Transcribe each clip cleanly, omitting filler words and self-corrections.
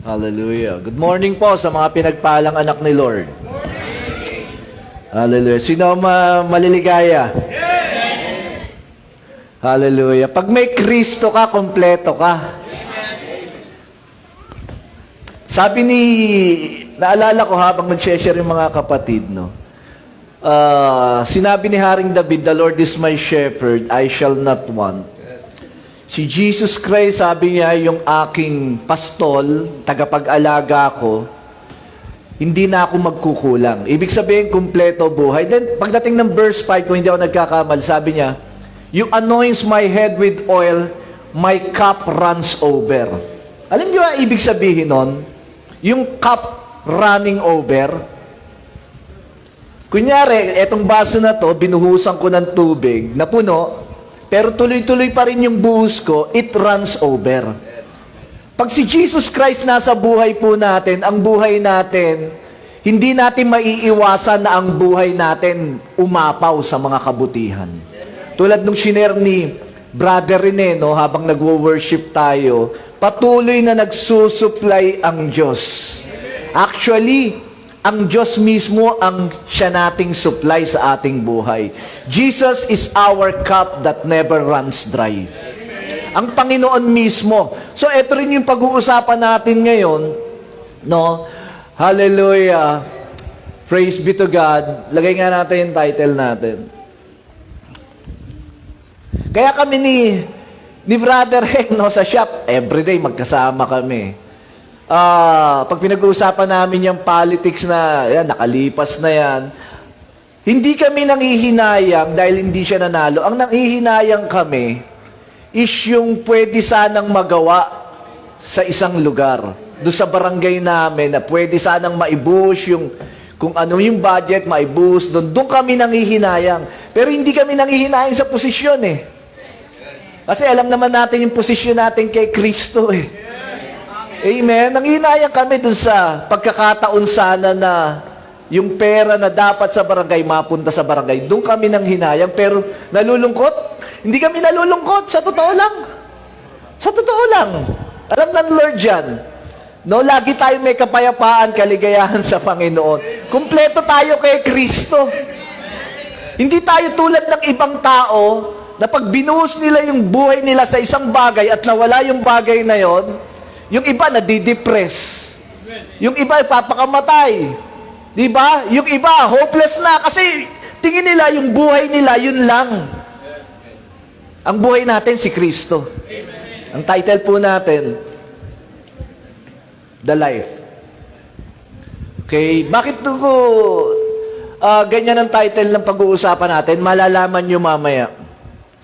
Hallelujah. Good morning po sa mga pinagpalang anak ni Lord. Hallelujah. Sino maliligaya? Hallelujah. Pag may Kristo ka, kompleto ka. Sabi naalala ko habang nag-share yung mga kapatid, no? Sinabi ni Haring David, "The Lord is my shepherd, I shall not want." Si Jesus Christ, sabi niya, yung aking pastol, tagapag-alaga ko, hindi na ako magkukulang. Ibig sabihin, kumpleto buhay. Then, pagdating ng verse 5, kung hindi ako nagkakamal, sabi niya, "You anoints my head with oil, my cup runs over." Alam niyo ang ibig sabihin nun? Yung cup running over. Kunyari, etong baso na to, binuhusan ko ng tubig, napuno, pero tuloy-tuloy pa rin yung buhos ko, it runs over. Pag si Jesus Christ nasa buhay po natin, ang buhay natin, hindi natin maiiwasan na ang buhay natin umapaw sa mga kabutihan. Tulad nung shiner ni Brother Rene, no, habang nagwo-worship tayo, patuloy na nagsusupply ang Diyos. Actually, ang Diyos mismo ang siya nating supply sa ating buhay. Jesus is our cup that never runs dry. Ang Panginoon mismo. So, ito rin yung pag-uusapan natin ngayon. No? Hallelujah. Praise be to God. Lagay nga natin yung title natin. Kaya kami ni Brother Heng, no, sa shop, everyday magkasama kami. Pag pinag-uusapan namin yung politics na, yan, nakalipas na yan, hindi kami nanghihinayang dahil hindi siya nanalo. Ang nanghihinayang kami is yung pwede sanang magawa sa isang lugar. Doon sa barangay namin na pwede sanang maibuhos yung, kung ano yung budget, maibuhos doon. Doon kami nanghihinayang. Pero hindi kami nanghihinayang sa posisyon eh. Kasi alam naman natin yung posisyon natin kay Kristo eh. Amen. Nanghihinayang kami dun sa pagkakataon sana na yung pera na dapat sa barangay, mapunta sa barangay. Doon kami nanghinayang. Pero nalulungkot? Hindi kami nalulungkot. Sa totoo lang. Sa totoo lang. Alam ng Lord yan. No, lagi tayo may kapayapaan, kaligayahan sa Panginoon. Kumpleto tayo kay Kristo. Hindi tayo tulad ng ibang tao na pag binuhos nila yung buhay nila sa isang bagay at nawala yung bagay na yon, yung iba nadidepress. Yung iba papakamatay. Di ba? Yung iba hopeless na kasi tingin nila yung buhay nila yun lang. Ang buhay natin si Kristo. Ang title po natin, The Life. Okay, bakit ko ganyan ang title ng pag-uusapan natin? Malalaman nyo mamaya.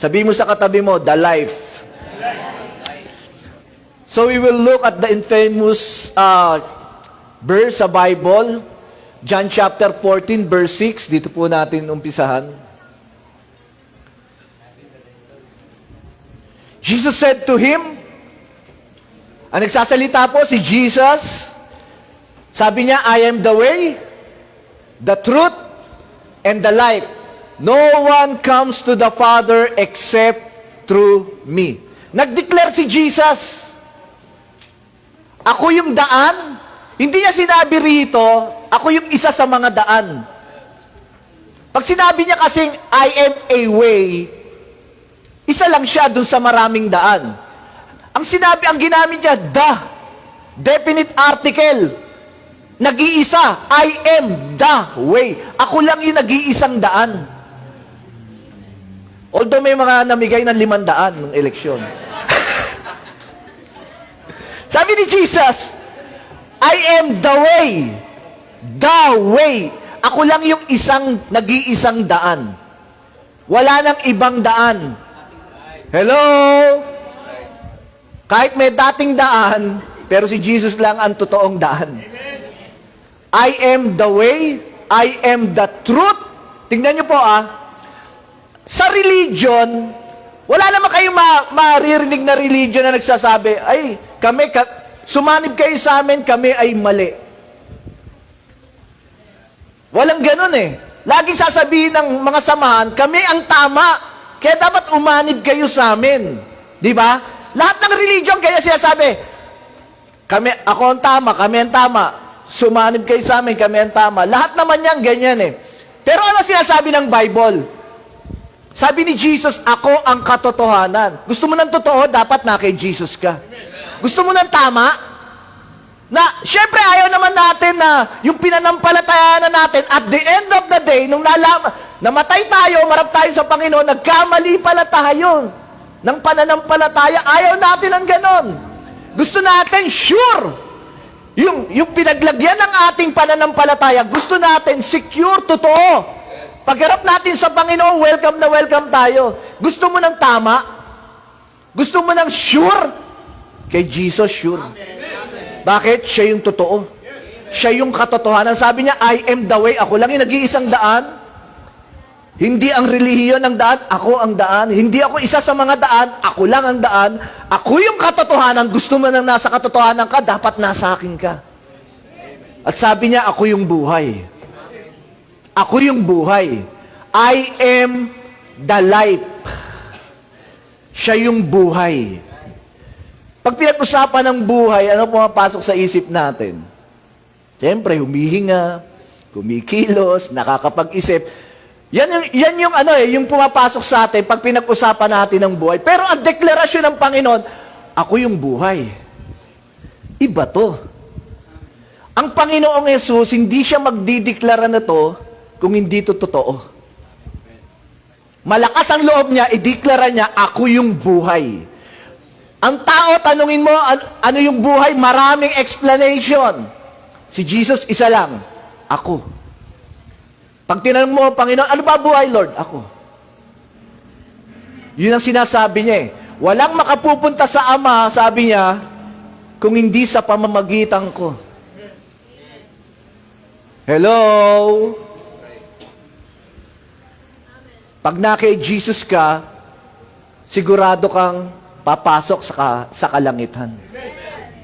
Sabi mo sa katabi mo, The Life. So we will look at the infamous verse sa Bible, John chapter 14, verse 6. Dito po natin umpisahan. Jesus said to him, ang nagsasalita po si Jesus, sabi niya, "I am the way, the truth, and the life. No one comes to the Father except through me." Nag-declare si Jesus, ako yung daan. Hindi niya sinabi rito, ako yung isa sa mga daan. Pag sinabi niya kasing, I am a way, isa lang siya dun sa maraming daan. Ang ginamit niya, the, definite article, nag-iisa, I am the way. Ako lang yung nag-iisang daan. Although may mga namigay ng 500 ng eleksyon. Sabi ni Jesus, I am the way. The way. Ako lang yung nag-iisang daan. Wala nang ibang daan. Hello? Kahit may dating daan, pero si Jesus lang ang totoong daan. I am the way. I am the truth. Tingnan niyo po sa religion, wala naman kayong maririnig na religion na nagsasabi, ay, sumanib kayo sa amin, kami ay mali. Walang ganun eh. Laging sasabihin ng mga samahan, kami ang tama. Kaya dapat umanib kayo sa amin. Di ba? Lahat ng religion kaya sinasabi, Ako ang tama, kami ang tama. Sumanib kayo sa amin, kami ang tama. Lahat naman yan, ganyan eh. Pero ano sinasabi ng Bible? Sabi ni Jesus, ako ang katotohanan. Gusto mo ng totoo, dapat na kay Jesus ka. Gusto mo ng tama? Na, syempre, ayaw naman natin na yung pinanampalatayaan natin, at the end of the day, nung namatay tayo, marap tayo sa Panginoon, nagkamali pala tayo ng pananampalataya. Ayaw natin ng ganon. Gusto natin, sure, yung pinaglagyan ng ating pananampalataya, gusto natin, secure, totoo. Pagharap natin sa Panginoon, welcome na welcome tayo. Gusto mo ng tama? Gusto mo ng sure? Kay Jesus, sure. Bakit? Siya yung totoo. Siya yung katotohanan. Sabi niya, I am the way. Ako lang yung nag-iisang daan. Hindi ang relihiyon ang daan, ako ang daan. Hindi ako isa sa mga daan, ako lang ang daan. Ako yung katotohanan. Gusto mo nang nasa katotohanan ka, dapat nasa akin ka. At sabi niya, ako yung buhay. Ako yung buhay. I am the life. Siya yung buhay. Pag pinag-usapan ng buhay, ano pumapasok sa isip natin? Siyempre, humihinga, kumikilos, nakakapag-isip. Yan yung pumapasok sa atin pag pinag-usapan natin ng buhay. Pero ang deklarasyon ng Panginoon, ako yung buhay. Iba to. Ang Panginoong Yesus, hindi siya magdideklara na to kung hindi to totoo. Malakas ang loob niya, ideklara niya, ako yung buhay. Ang tao, tanungin mo, ano yung buhay? Maraming explanation. Si Jesus, isa lang, ako. Pag tinanong mo, Panginoon, ano ba buhay, Lord? Ako. Yun ang sinasabi niya eh. Walang makapupunta sa Ama, sabi niya, kung hindi sa pamamagitan ko. Hello? Pag na kay Jesus ka, sigurado kang papasok sa kalangitan.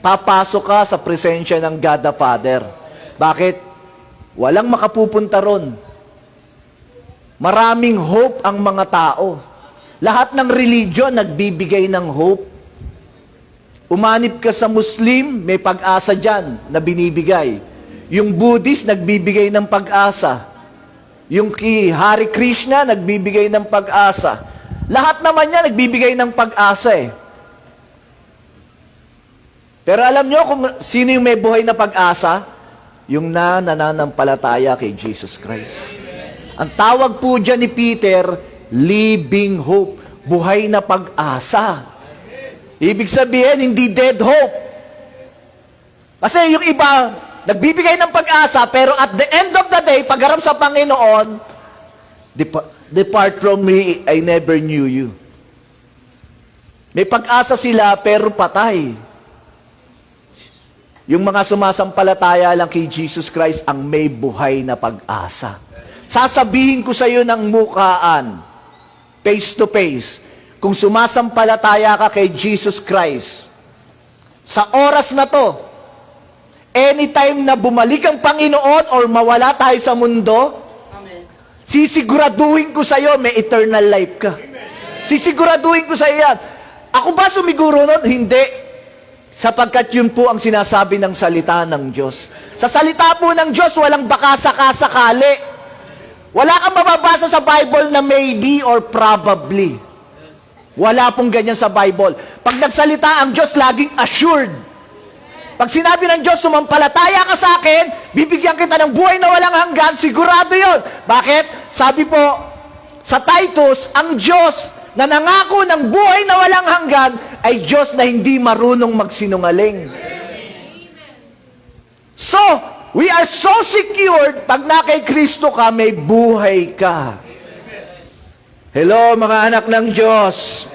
Papasok ka sa presensya ng God the Father. Bakit? Walang makapupunta ron. Maraming hope ang mga tao. Lahat ng religion nagbibigay ng hope. Umanib ka sa Muslim, may pag-asa dyan na binibigay. Yung Buddhist, nagbibigay ng pag-asa. Yung Hare Krishna, nagbibigay ng pag-asa. Lahat naman niya, nagbibigay ng pag-asa eh. Pero alam nyo kung sino yung may buhay na pag-asa? Yung nananampalataya kay Jesus Christ. Ang tawag po dyan ni Peter, living hope. Buhay na pag-asa. Ibig sabihin, hindi dead hope. Kasi yung iba, nagbibigay ng pag-asa, pero at the end of the day, pagharap sa Panginoon, depart from me, I never knew you. May pag-asa sila, pero patay. Yung mga sumasampalataya lang kay Jesus Christ, ang may buhay na pag-asa. Sasabihin ko sa iyo ng mukaan, face to face, kung sumasampalataya ka kay Jesus Christ, sa oras na to, anytime na bumalik ang Panginoon or mawala tayo sa mundo, sisiguraduhin ko sa iyo may eternal life ka. Sisiguraduhin ko sa iyo yan. Ako ba sumiguro nun? Hindi. Sapagkat yun po ang sinasabi ng salita ng Diyos. Sa salita po ng Diyos, walang baka sakasakali. Wala kang mababasa sa Bible na maybe or probably. Wala pong ganyan sa Bible. Pag nagsalita ang Diyos, laging assured. Pag sinabi ng Diyos, sumampalataya ka sa akin, bibigyan kita ng buhay na walang hanggan, sigurado yun. Bakit? Sabi po, sa Titus, ang Diyos na nangako ng buhay na walang hanggan ay Diyos na hindi marunong magsinungaling. So, we are so secured, pag na kay Kristo ka, may buhay ka. Hello, mga anak ng Diyos.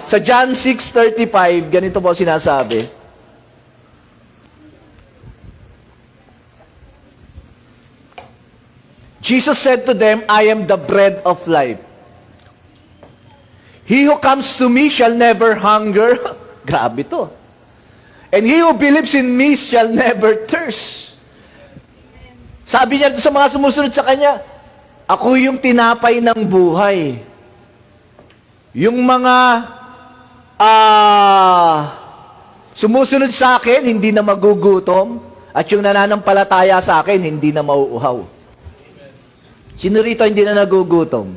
Sa John 6:35, ganito po sinasabi. Jesus said to them, I am the bread of life. He who comes to me shall never hunger. Grabe to. And he who believes in me shall never thirst. Sabi niya sa mga sumusunod sa kanya, ako yung tinapay ng buhay. Yung mga Sumusunod sa akin, hindi na magugutom. At yung nananampalataya sa akin, hindi na mauuhaw. Sino rito hindi na nagugutom?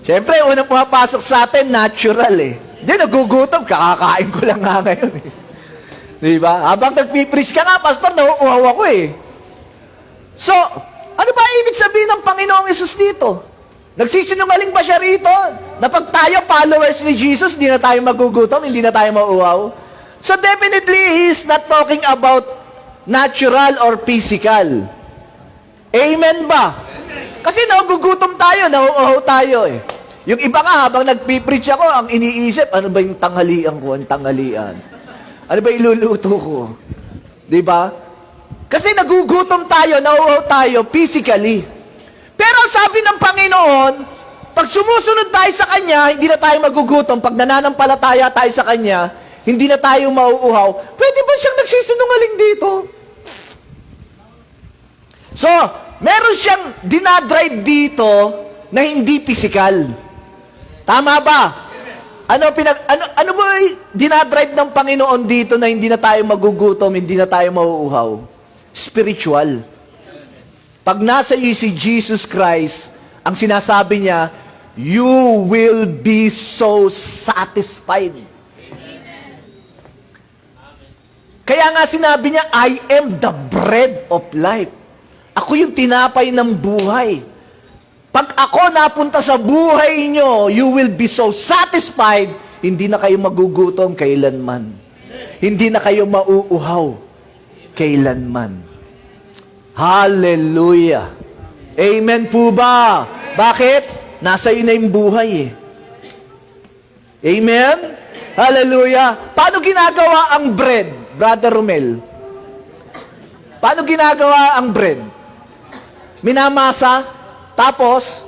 Siyempre, unang pumapasok sa atin, natural eh. Hindi, nagugutom. Kakakain ko lang nga ngayon eh. Diba? Habang nagpipreach ka nga, pastor, nauuhaw ako eh. So, ano ba ibig sabihin ng Panginoong Hesus dito? Nagsisinungaling ba siya rito? Na pag tayo followers ni Jesus, hindi na tayo magugutom, hindi na tayo mauuhaw? So definitely, He's not talking about natural or physical. Amen ba? Kasi nagugutom tayo, nauuhaw tayo eh. Yung iba nga, habang nagpipreach ako, ang iniisip, ano ba yung tanghalian ko, ang tanghalian? Ano ba iluluto ko? Diba? Kasi nagugutom tayo, nauuhaw tayo physically. Pero sabi ng Panginoon, pag sumusunod tayo sa Kanya, hindi na tayo magugutom. Pag nananampalataya tayo sa Kanya, hindi na tayo mauuhaw. Pwede ba siyang nagsisinungaling dito? So, meron siyang dinadrive dito na hindi physical. Tama ba? Ano ba dinadrive ng Panginoon dito na hindi na tayo magugutom, hindi na tayo mauuhaw? Spiritual. Pag nasa iyo si Jesus Christ, ang sinasabi niya, you will be so satisfied. Kaya nga sinabi niya, I am the bread of life. Ako yung tinapay ng buhay. Pag ako napunta sa buhay nyo, you will be so satisfied, hindi na kayo magugutom kailanman. Hindi na kayo mauuhaw kailanman. Hallelujah. Amen po ba? Bakit? Nasa iyo na yung buhay eh. Amen? Hallelujah. Paano ginagawa ang bread, Brother Romel? Paano ginagawa ang bread? Minamasa, tapos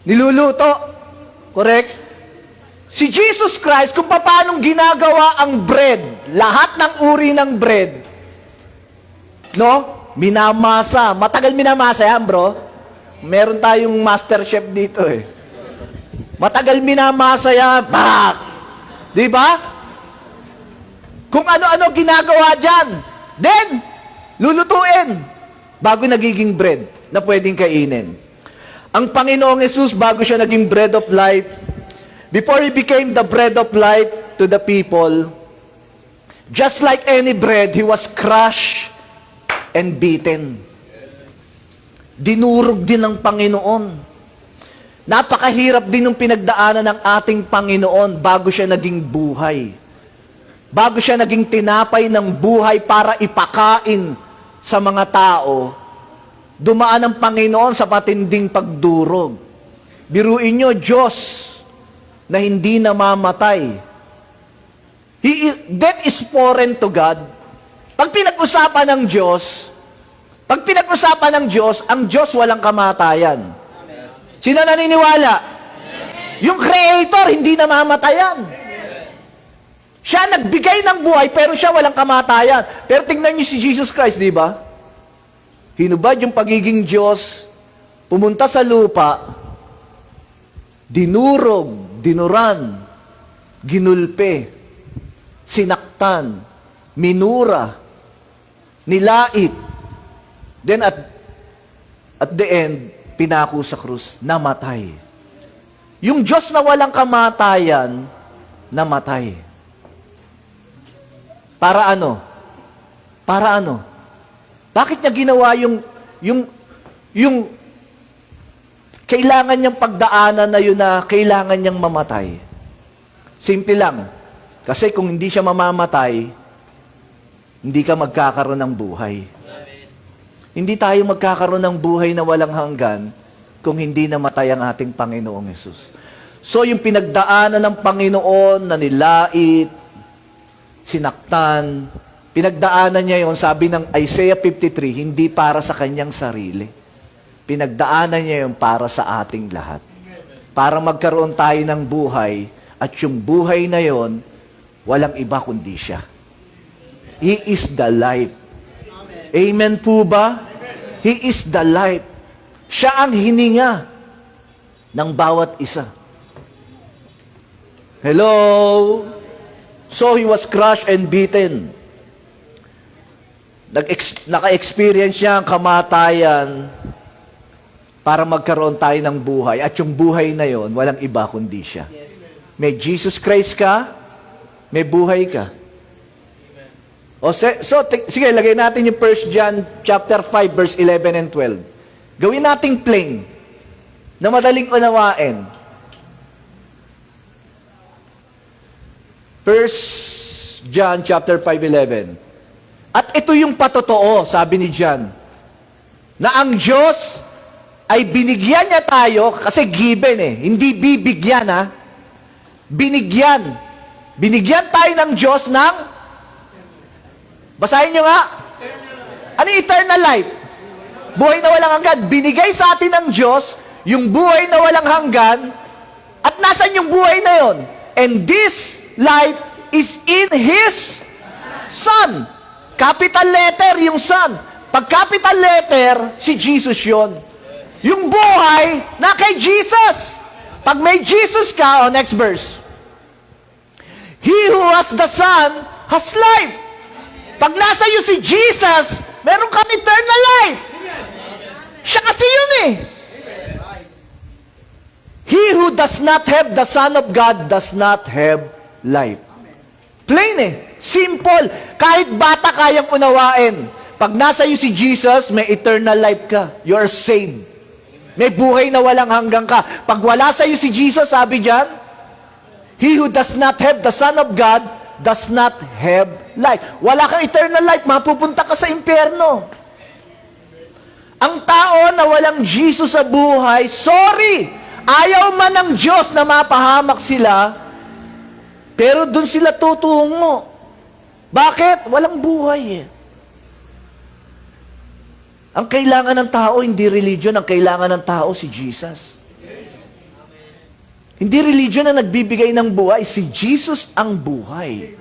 niluluto. Correct? Si Jesus Christ, kung paano ginagawa ang bread, lahat ng uri ng bread, no? Minamasa. Matagal minamasa yan, bro. Meron tayong master chef dito eh. Matagal minamasa yan. Bak! Di ba? Kung ano-ano ginagawa dyan. Then, lulutuin. Bago nagiging bread na pwedeng kainin. Ang Panginoong Hesus, bago siya naging bread of life, before He became the bread of life to the people, just like any bread, He was crushed and beaten. Dinurog din ng Panginoon. Napakahirap din ng pinagdaanan ng ating Panginoon bago siya naging buhay. Bago siya naging tinapay ng buhay para ipakain sa mga tao, dumaan ang Panginoon sa matinding pagdurog. Biruin nyo, Diyos na hindi namamatay. Death is foreign to God. Pag pinag-usapan ng Diyos, ang Diyos walang kamatayan. Sino naniniwala? Yung Creator, hindi namamatayan. Siya nagbigay ng buhay, pero siya walang kamatayan. Pero tingnan niyo si Jesus Christ, di ba? Hinubad yung pagiging Diyos, pumunta sa lupa, dinurog, dinuran, ginulpe, sinaktan, minura, nilait, then at the end, pinako sa krus, namatay. Yung Diyos na walang kamatayan, namatay. Para ano? Para ano? Bakit niya ginawa yung kailangan niyang pagdaanan na yun na kailangan niyang mamatay? Simple lang. Kasi kung hindi siya mamamatay, hindi ka magkakaroon ng buhay. Hindi tayo magkakaroon ng buhay na walang hanggan kung hindi namatay ang ating Panginoong Hesus. So yung pinagdaanan ng Panginoon na nilait, sinaktan, pinagdaanan niya yon, sabi ng Isaiah 53, hindi para sa kanyang sarili. Pinagdaanan niya yon para sa ating lahat. Para magkaroon tayo ng buhay, at yung buhay na yon, walang iba kundi siya. He is the life. Amen po ba? He is the life. Siya ang hininga ng bawat isa. Hello? So he was crushed and beaten. Naka-experience siya ang kamatayan para magkaroon tayo ng buhay. At yung buhay na yon, walang iba kundi siya. May Jesus Christ ka, may buhay ka. Sige, lagay natin yung 1 John chapter 5, verse 11 and 12. Gawin nating plain, na madaling unawain. 1 John chapter 5:11. At ito yung patotoo, sabi ni John, na ang Diyos ay binigyan niya tayo, kasi given hindi bibigyan binigyan. Binigyan tayo ng Diyos ng, basahin nyo nga, ano yung eternal life? Buhay na walang hanggan. Binigay sa atin ng Diyos, yung buhay na walang hanggan, at nasan yung buhay na yon? And this life is in His Son. Capital letter yung Son. Pag capital letter, si Jesus yon. Yung buhay na kay Jesus. Pag may Jesus ka, next verse. He who has the Son has life. Pag nasa iyo si Jesus, meron kang eternal life. Siya kasi yun He who does not have the Son of God does not have life. Plain simple. Kahit bata kayang unawain. Pag nasa iyo si Jesus, may eternal life ka. You are saved. May buhay na walang hanggang ka. Pag wala sa iyo si Jesus, sabi diyan, he who does not have the Son of God does not have life. Wala kang eternal life, mapupunta ka sa impyerno. Ang tao na walang Jesus sa buhay, sorry, ayaw man ng Diyos na mapahamak sila, pero dun sila tutungo. Bakit? Walang buhay Ang kailangan ng tao, hindi religion. Ang kailangan ng tao, si Jesus. Hindi religion na nagbibigay ng buhay. Si Jesus ang buhay.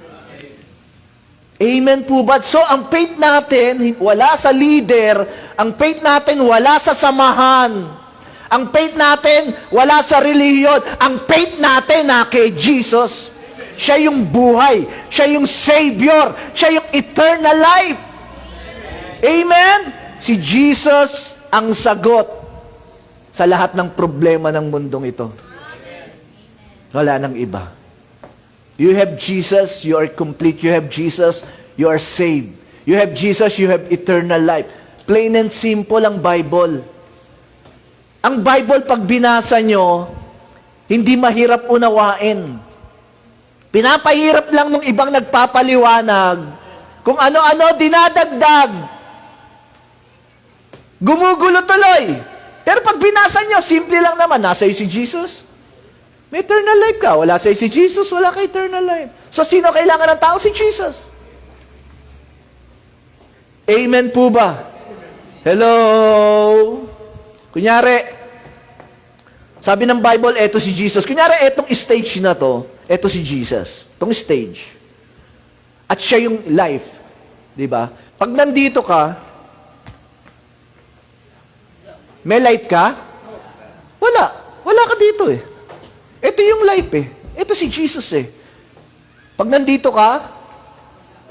Amen po ba? So, ang faith natin, wala sa leader. Ang faith natin, wala sa samahan. Ang faith natin, wala sa relihiyon. Ang faith natin na kay Jesus. Siya yung buhay. Siya yung Savior. Siya yung eternal life. Amen? Si Jesus ang sagot sa lahat ng problema ng mundong ito. Wala nang iba. You have Jesus, you are complete. You have Jesus, you are saved. You have Jesus, you have eternal life. Plain and simple ang Bible. Ang Bible, pag binasa nyo, hindi mahirap unawain. Pinapahirap lang nung ibang nagpapaliwanag. Kung ano-ano, dinadagdag. Gumugulo tuloy. Pero pag binasa nyo, simple lang naman. Nasa iyo si Jesus. May eternal life ka. Wala sa iyo si Jesus, wala ka eternal life. So, sino kailangan ng tao? Si Jesus. Amen po ba? Hello? Kunyari, sabi ng Bible, eto si Jesus. Kunyari, etong stage na to, eto si Jesus. Itong stage. At siya yung life. Diba? Pag nandito ka, may life ka? Wala. Wala ka dito Ito yung life Ito si Jesus Pag nandito ka,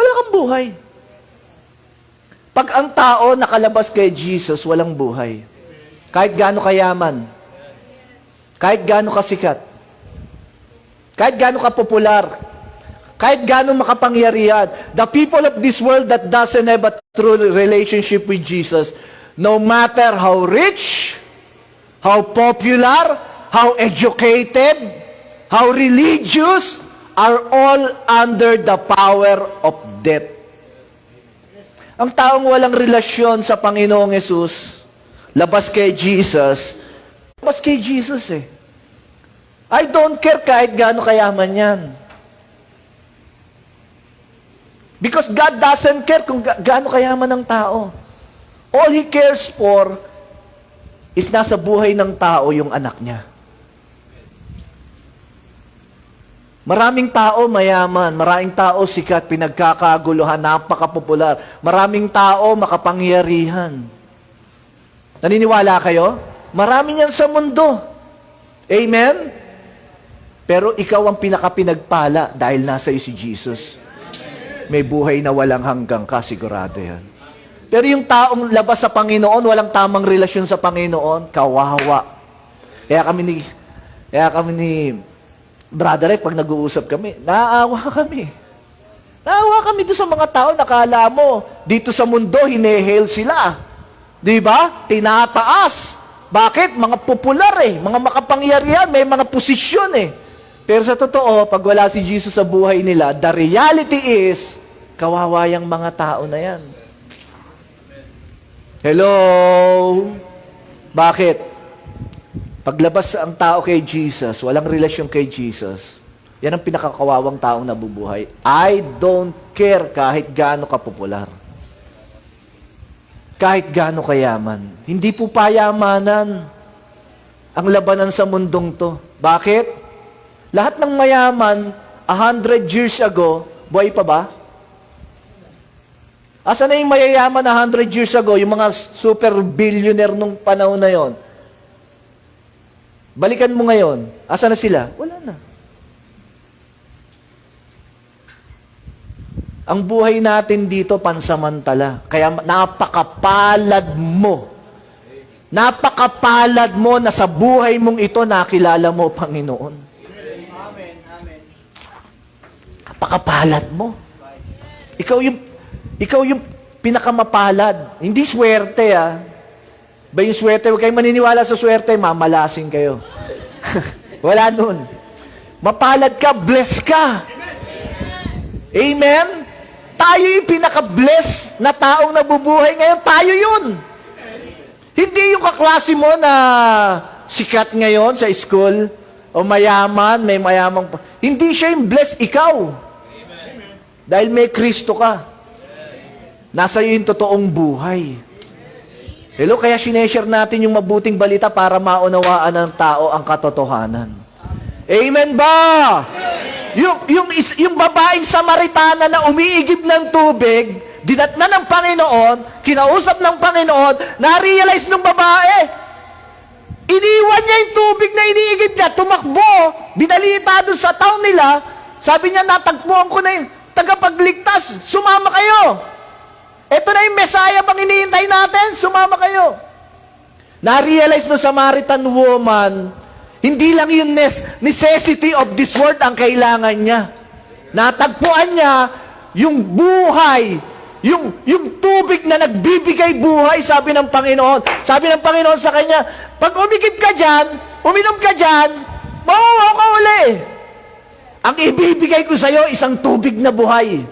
wala kang buhay. Pag ang tao nakalabas kay Jesus, walang buhay. Kahit gaano kayaman. Kahit gaano kasikat. Kahit gaano kapopular. Kahit gaano makapangyarihan. The people of this world that doesn't have a true relationship with Jesus, no matter how rich, how popular, how educated, how religious, are all under the power of death. Ang taong walang relasyon sa Panginoong Hesus, labas kay Jesus, labas kay Jesus I don't care kahit gaano kayaman yan. Because God doesn't care kung gaano kayaman ng tao. All He cares for is nasa buhay ng tao yung anak niya. Maraming tao mayaman, maraming tao sikat, pinagkakaguluhan, napakapopular. Maraming tao makapangyarihan. Naniniwala kayo? Marami yan sa mundo. Amen? Pero ikaw ang pinakapinagpala dahil nasa iyo si Jesus. May buhay na walang hanggang ka, sigurado yan. Pero yung taong labas sa Panginoon, walang tamang relasyon sa Panginoon, kawawa. Kaya kami ni Brother Rick, pag nag-uusap kami, naaawa kami. Naawa kami doon sa mga tao, nakala mo, dito sa mundo, hinehel sila. Di ba? Tinataas. Bakit? Mga popular mga makapangyarihan, may mga posisyon Pero sa totoo, pag wala si Jesus sa buhay nila, the reality is, kawawa yung mga tao na yan. Hello? Bakit? Paglabas ang tao kay Jesus, walang relasyon kay Jesus, yan ang pinakakawawang taong nabubuhay. I don't care kahit gaano ka popular. Kahit gaano kayaman. Hindi po payamanan ang labanan sa mundong to. Bakit? Lahat ng mayaman, 100 years ago, buhay pa ba? Asa na yung mayayaman 100 years ago, yung mga super billionaire nung panahon na yon? Balikan mo ngayon, asa na sila? Wala na. Ang buhay natin dito pansamantala. Kaya napakapalad mo. Napakapalad mo na sa buhay mong ito nakilala mo, Panginoon. Amen. Amen. Napakapalad mo. Ikaw yung pinakamapalad. Hindi swerte Ba yung swerte? Huwag kayong maniniwala sa swerte, mamalasing kayo. Wala nun. Mapalad ka, bless ka. Amen? Tayo yung pinaka-bless na taong nabubuhay ngayon. Tayo yun. Hindi yung kaklase mo na sikat ngayon sa school o mayaman, may mayamang... Hindi siya yung bless, ikaw. Dahil may Kristo ka. Nasa iyo yung totoong buhay. Hello, kaya sineshare natin yung mabuting balita para maunawaan ng tao ang katotohanan. Amen ba? Yung babaeng Samaritana na umiigib ng tubig, dinatna ng Panginoon, kinausap ng Panginoon, na-realize ng babae, iniwan niya yung tubig na iniigib niya, tumakbo, binalita doon sa town nila, sabi niya, natagpuan ko na yung tagapagligtas, sumama kayo. Ito na yung Messiah bang hinihintay natin, sumama kayo. Na-realize ng Samaritan woman, hindi lang yung necessity of this world ang kailangan niya. Natagpuan niya yung buhay, yung tubig na nagbibigay buhay, sabi ng Panginoon. Sabi ng Panginoon sa kanya, pag umigib ka dyan, uminom ka dyan, mauuhaw ka uli. Ang ibibigay ko sa iyo, isang tubig na buhay.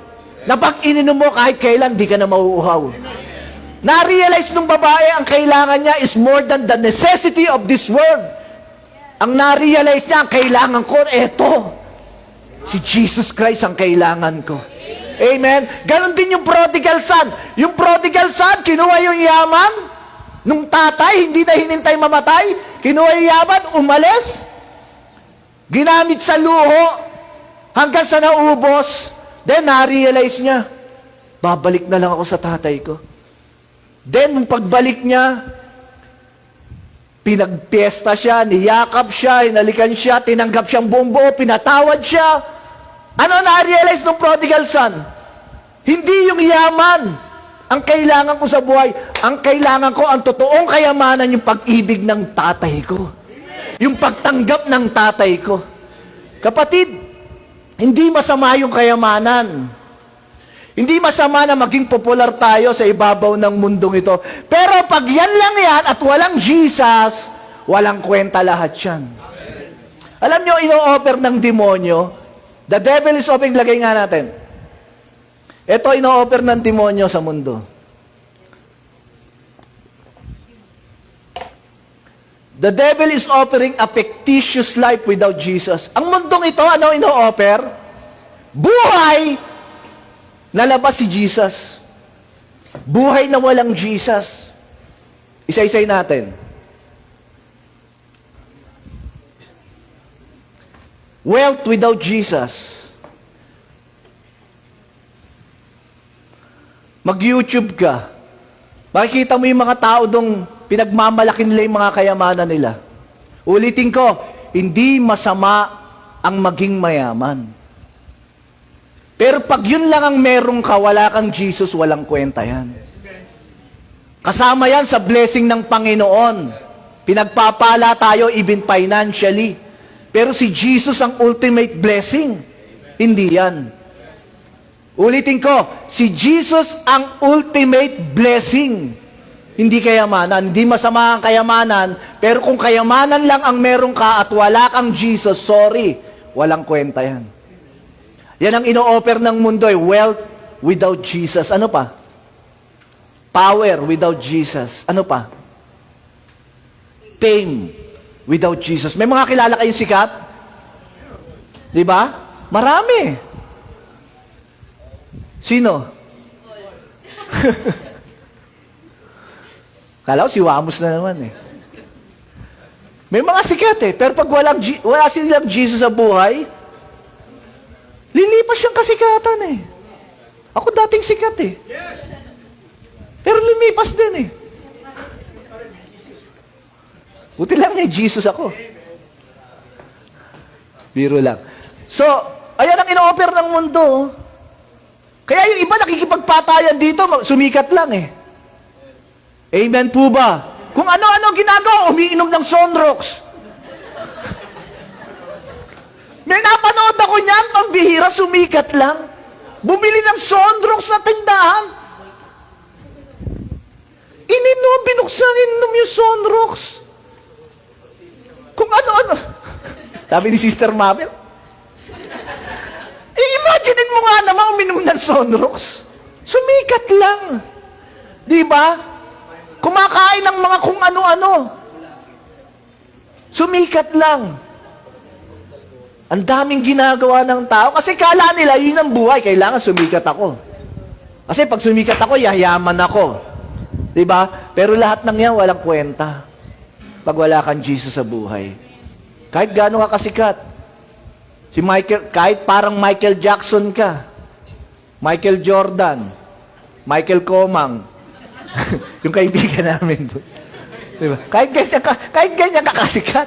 Na pag ininom mo kahit kailan, di ka na mauuhaw. Na-realize ng babae, ang kailangan niya is more than the necessity of this world. Ang na-realize niya, ang kailangan ko, eto. Si Jesus Christ ang kailangan ko. Amen? Ganon din yung prodigal son. Yung prodigal son, kinuha yung yaman, nung tatay, hindi na hinintay mamatay, kinuha yung yaman, umalis, ginamit sa luho, hanggang sa naubos, then na-realize niya, babalik na lang ako sa tatay ko. Then, nung pagbalik niya, pinagpiesta siya, niyakap siya, hinalikan siya, tinanggap siyang buong buo, pinatawad siya. Ano na-realize ng prodigal son? Hindi yung yaman ang kailangan ko sa buhay. Ang kailangan ko, ang totoong kayamanan, yung pag-ibig ng tatay ko. Yung pagtanggap ng tatay ko. Kapatid, hindi masama yung kayamanan. Hindi masama na maging popular tayo sa ibabaw ng mundong ito. Pero pag yan lang yan at walang Jesus, walang kwenta lahat yan. Alam nyo, ino-offer ng demonyo, the devil is offering, lagay nga natin. Ito, ino-offer ng demonyo sa mundo. The devil is offering a fictitious life without Jesus. Ang mundong ito, ano ino-offer? Buhay na labas si Jesus. Buhay na walang Jesus. Isa-isay natin. Wealth without Jesus. Mag-YouTube ka. Makikita mo yung mga tao dong pinagmamalaki nila yung mga kayamanan nila. Ulitin ko, hindi masama ang maging mayaman. Pero pag yun lang ang meron ka, wala kang Jesus, walang kwenta yan. Kasama yan sa blessing ng Panginoon. Pinagpapala tayo even financially. Pero si Jesus ang ultimate blessing. Hindi yan. Ulitin ko, si Jesus ang ultimate blessing. Hindi kayamanan. Hindi masama ang kayamanan. Pero kung kayamanan lang ang meron ka at wala kang Jesus, sorry, walang kwenta yan. Yan ang ino-offer ng mundo, wealth without Jesus. Ano pa? Power without Jesus. Ano pa? Fame without Jesus. May mga kilala kayong sikat? Di ba? Marami. Sino? Kala ko si Wamos na naman eh. May mga sikat eh. Pero pag wala silang Jesus sa buhay, lilipas siyang kasikatan eh. Ako dating sikat eh. Pero lumipas din eh. Buti lang may Jesus ako. Biro lang. So, ayan ang ino-offer ng mundo. Kaya yung iba nakikipagpatayan dito, sumikat lang eh. Amen po ba? Kung ano-ano ginagawa, umiinom ng Sonrox. May napanood ako niyan, pambihira, sumikat lang. Bumili ng Sonrox na tindahan. Binuksan yung Sonrox. Kung ano-ano. Sabi ni Sister Mabel, imaginein mo nga naman uminom ng Sonrox. Sumikat lang. Di ba? Kumakain ng mga kung ano-ano. Sumikat lang. Ang daming ginagawa ng tao kasi kala nila yun ang buhay, kailangan sumikat ako. Kasi pag sumikat ako, yayaman ako. 'Di ba? Pero lahat ng yan walang kwenta. Pag wala kang Jesus sa buhay. Kahit gaano ka kasikat. Si Michael, kahit parang Michael Jackson ka. Michael Jordan. Michael Comang. Yung kaibigan namin doon. 'Di ba? Kahit ganyan ka kasikat.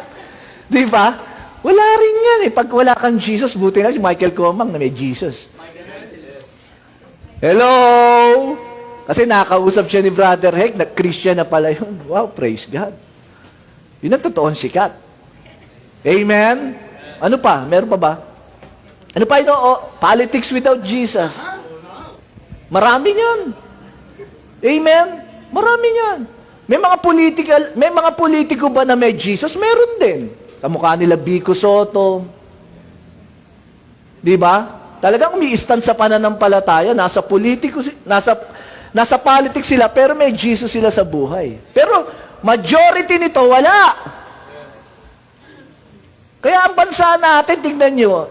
'Di ba? Wala rin yan eh. Pag wala kang Jesus, buti na si Michael Comang na may Jesus. Hello! Kasi nakausap siya ni Brother Heck, na Christian na pala yun. Wow, praise God. Yun ang totoong sikat. Amen? Ano pa? Meron pa ba? Ano pa ito? Politics without Jesus. Marami yan. Amen? Marami yan. May mga politiko ba na may Jesus? Meron din. Kamukha nila Vico Soto. Di ba? Talagang umiistan sa pananampalataya, nasa politics sila, pero may Jesus sila sa buhay. Pero majority nito, wala. Kaya ang bansa natin, tignan nyo,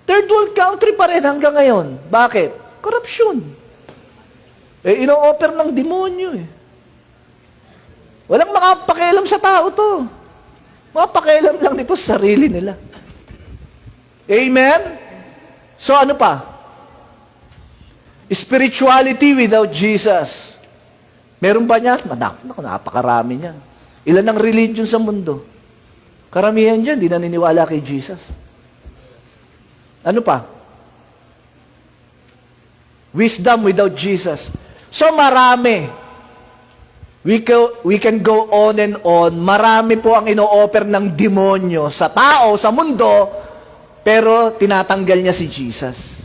third world country pa rin hanggang ngayon. Bakit? Korupsyon. Ino-offer ng demonyo eh. Walang makapakialam sa tao to. Mapakialam lang dito sa sarili nila. Amen? So ano pa? Spirituality without Jesus. Meron ba niyan? Napakarami niyan. Ilan ang religion sa mundo? Karamihan dyan, di naniniwala kay Jesus. Ano pa? Wisdom without Jesus. So marami. We can go on and on. Marami po ang ino-offer ng demonyo sa tao, sa mundo, pero tinatanggal niya si Jesus.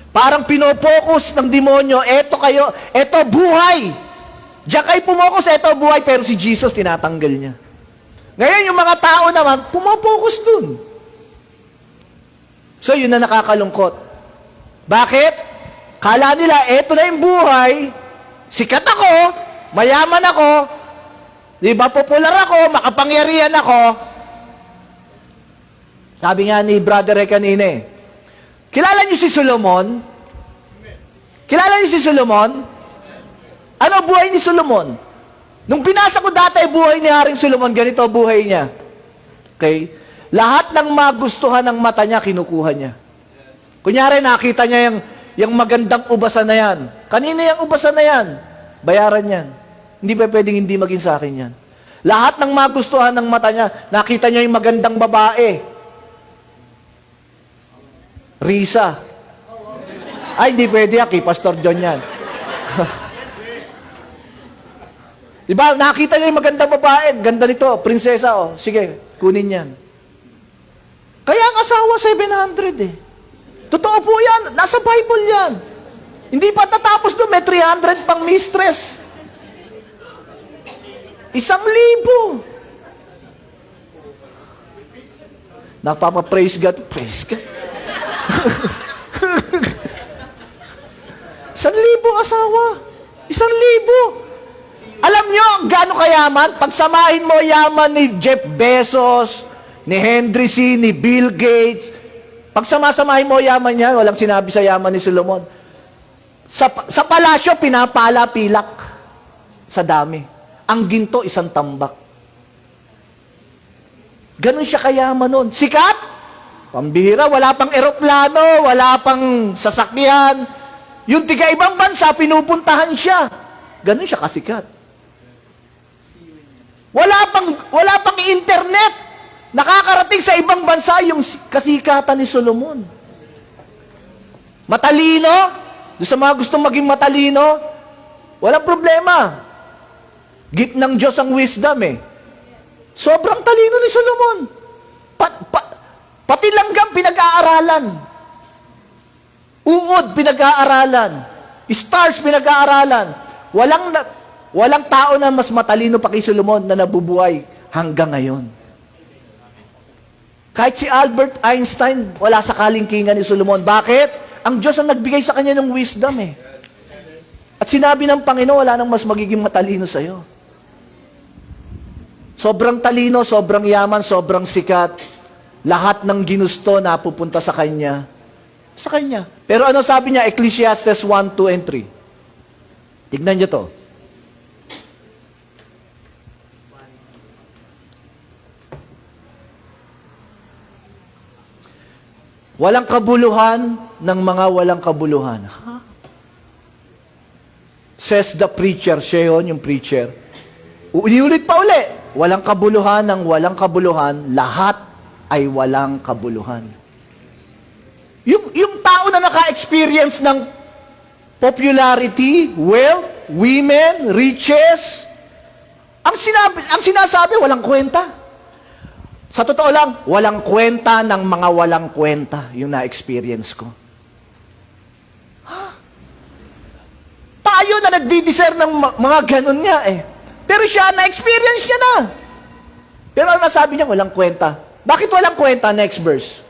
Parang pinopokus ng demonyo, eto kayo, eto buhay. Diyan kayo pumokus, eto buhay, pero si Jesus tinatanggal niya. Ngayon yung mga tao naman, pumopokus dun. So yun na nakakalungkot. Bakit? Kala nila, eto na yung buhay, sikat ako, mayaman ako, di ba, popular ako, makapangyarihan ako. Sabi nga ni Brother Ray kanina, kilala niyo si Solomon? Kilala niyo si Solomon? Ano buhay ni Solomon? Nung binasa ko dati buhay ni Haring Solomon, ganito buhay niya. Okay? Lahat ng magustuhan ng mata niya, kinukuha niya. Kunyari, nakita niya yung magandang ubasan na yan. Kanina yung ubasan na yan? Bayaran yan. Hindi pa pwedeng hindi maging sa akin yan. Lahat ng magustuhan ng mata niya, nakita niya yung magandang babae. Risa. Ay, hindi pwede yan. Kay Pastor John yan. Diba, nakita niya yung magandang babae. Ganda nito, prinsesa, oh. Sige, kunin yan. Kaya ang asawa, 700 eh. Totoo po yan. Nasa Bible yan. Hindi pa tatapos doon, may 300 pang mistress. 1,000. Napapa-praise God. Praise God. 1,000 asawa. 1,000. Alam nyo, gaano kayaman? Pagsamahin mo yaman ni Jeff Bezos, ni Henry C., ni Bill Gates, pagsamasamahin mo yaman niya, walang sinabi sa yaman ni Solomon. Sa palasyo, pinapala pilak sa dami. Ang ginto, 1 tambak. Ganon siya kayaman nun. Sikat? Pambihira, wala pang eroplano, wala pang sasakyan. Yung tiga ibang bansa, pinupuntahan siya. Ganon siya kasikat. Wala pang internet. Nakakarating sa ibang bansa yung kasikatan ni Solomon. Matalino? Doon sa mga gustong maging matalino, walang problema. Gift ng Diyos ang wisdom eh. Sobrang talino ni Solomon. Pati langgam pinag-aaralan. Uod pinag-aaralan. Stars pinag-aaralan. Walang tao na mas matalino pa kay Solomon na nabubuhay hanggang ngayon. Kahit si Albert Einstein, wala sa kalingkingan ni Solomon. Bakit? Ang Diyos ang nagbigay sa kanya ng wisdom eh. At sinabi ng Panginoon, wala nang mas magiging matalino sa'yo. Sobrang talino, sobrang yaman, sobrang sikat. Lahat ng ginusto na pupunta sa kanya. Sa kanya. Pero ano sabi niya? Ecclesiastes 1, 2, and 3. Tignan niyo to. Walang kabuluhan ng mga walang kabuluhan. Huh? Says the preacher. Siya yun, yung preacher. Ulit pa uli. Walang kabuluhan ng walang kabuluhan. Lahat ay walang kabuluhan. Yung tao na naka-experience ng popularity, wealth, women, riches, ang sinasabi, walang kwenta. Sa totoo lang, walang kwenta ng mga walang kwenta yung na-experience ko. Tayo na nagdi-deserve ng mga ganun nga eh. Pero siya, na-experience niya na. Pero ano sabi niya, walang kwenta. Bakit walang kwenta? Next verse.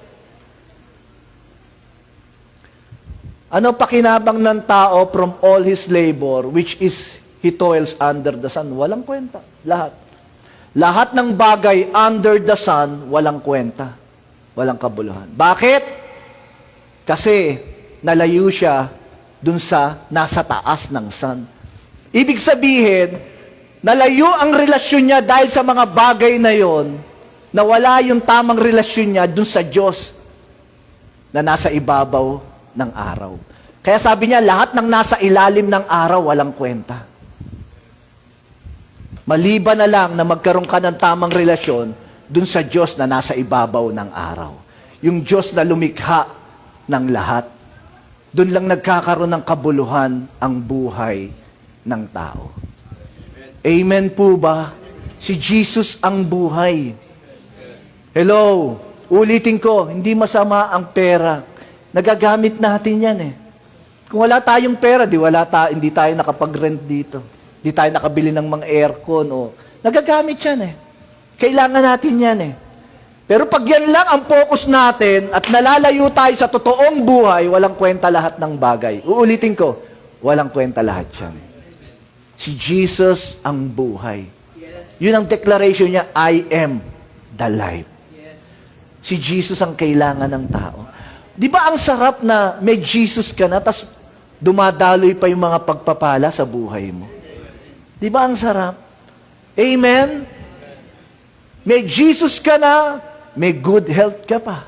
Ano pakinabang ng tao from all his labor, which is he toils under the sun? Walang kwenta. Lahat. Lahat ng bagay under the sun, walang kwenta. Walang kabuluhan. Bakit? Kasi nalayo siya dun sa nasa taas ng sun. Ibig sabihin, nalayo ang relasyon niya dahil sa mga bagay na yon, na wala yung tamang relasyon niya dun sa Diyos na nasa ibabaw ng araw. Kaya sabi niya, lahat ng nasa ilalim ng araw, walang kwenta. Maliban na lang na magkaroon ka ng tamang relasyon dun sa Diyos na nasa ibabaw ng araw. Yung Diyos na lumikha ng lahat. Dun lang nagkakaroon ng kabuluhan ang buhay ng tao. Amen po ba? Si Jesus ang buhay. Hello, ulitin ko, hindi masama ang pera. Nagagamit natin yan eh. Kung wala tayong pera, hindi tayo nakapag-rent dito. Di tayo nakabili ng mga aircon o nagagamit yan eh. Kailangan natin yan eh. Pero pag yan lang ang focus natin at nalalayo tayo sa totoong buhay, walang kwenta lahat ng bagay. Uulitin ko, walang kwenta lahat yan. Si Jesus ang buhay. Yun ang declaration niya, I am the life. Si Jesus ang kailangan ng tao. Di ba ang sarap na may Jesus ka na, tas dumadaloy pa yung mga pagpapala sa buhay mo? Di ba ang sarap? Amen? May Jesus ka na, may good health ka pa.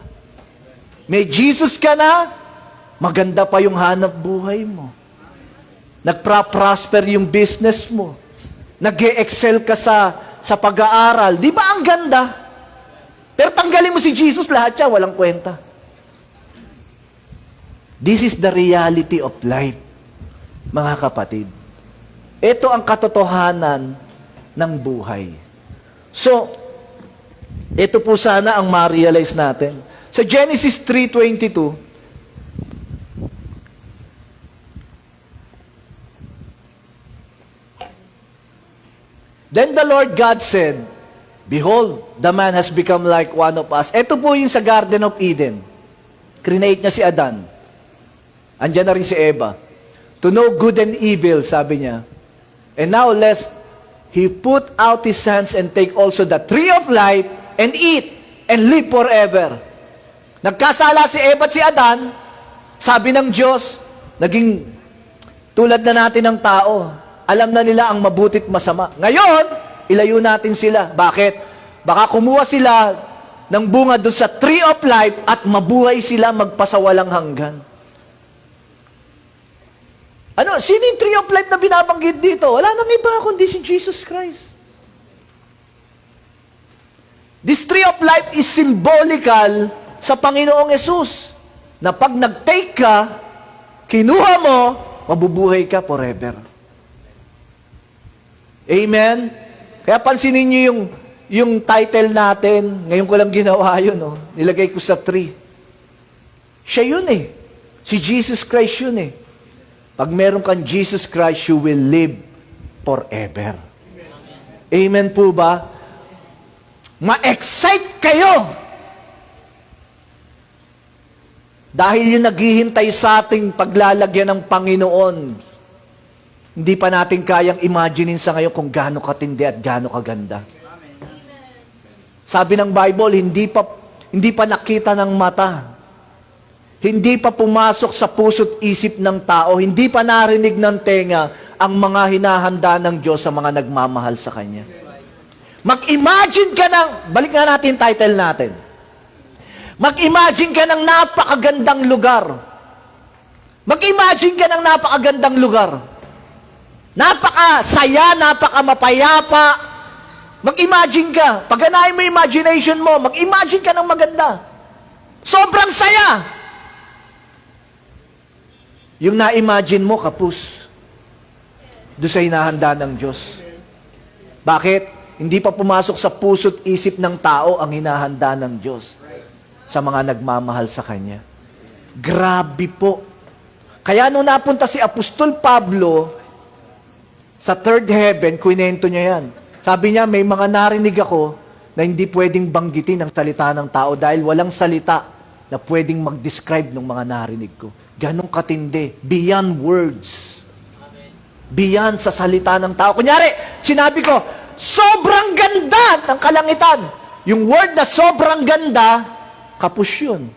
May Jesus ka na, maganda pa yung hanap buhay mo. Nagpa-prosper yung business mo. Nag-e-excel ka sa pag-aaral. Di ba ang ganda? Pero tanggalin mo si Jesus, lahat siya, walang kwenta. This is the reality of life, mga kapatid. Ito ang katotohanan ng buhay. So, ito po sana ang ma-realize natin. Sa Genesis 3:22, then the Lord God said, Behold, the man has become like one of us. Ito po yung sa Garden of Eden. Create niya si Adan. Andiyan na rin si Eva. To know good and evil, sabi niya. And now lest he put out his hands and take also the tree of life and eat and live forever. Nagkasala si Eva at si Adan, sabi ng Diyos, naging tulad na natin ng tao. Alam na nila ang mabutit masama. Ngayon, ilayo natin sila. Bakit? Baka kumuha sila ng bunga doon sa tree of life at mabuhay sila magpasawalang hanggan. Ano? Sino yung tree of life na binabanggit dito? Wala nang iba kundi si Jesus Christ. This tree of life is symbolical sa Panginoong Yesus. Na pag nag-take ka, kinuha mo, mabubuhay ka forever. Amen? Kaya pansinin niyo yung title natin, ngayon ko lang ginawa yun, no? Nilagay ko sa tree. Siya yun eh. Si Jesus Christ yun eh. Pag meron kang Jesus Christ, you will live forever. Amen po ba? Ma-excite kayo! Dahil yung naghihintay sa ating paglalagyan ng Panginoon, hindi pa natin kayang imaginein sa ngayon kung gaano katindi at gaano kaganda. Sabi ng Bible, hindi pa nakita ng mata. Hindi pa pumasok sa puso't isip ng tao. Hindi pa narinig ng tenga ang mga hinahanda ng Diyos sa mga nagmamahal sa Kanya. Mag-imagine ka ng, balik nga natin title natin. Mag-imagine ka ng napakagandang lugar. Mag-imagine ka ng napakagandang lugar. Napaka-saya, napaka-mapayapa. Mag-imagine ka. Pagganahin mo yung imagination mo, mag-imagine ka ng maganda. Sobrang saya. Yung na-imagine mo, kapus. Doon sa hinahanda ng Diyos. Bakit? Hindi pa pumasok sa puso't isip ng tao ang hinahanda ng Diyos sa mga nagmamahal sa Kanya. Grabe po. Kaya nung napunta si Apostol Pablo sa third heaven, kwento niya yan. Sabi niya, may mga narinig ako na hindi pwedeng banggitin ang salita ng tao dahil walang salita na pwedeng mag-describe ng mga narinig ko. Ganong katindi. Beyond words. Beyond sa salita ng tao. Kunyari, sinabi ko, sobrang ganda ng kalangitan. Yung word na sobrang ganda, kapus yun.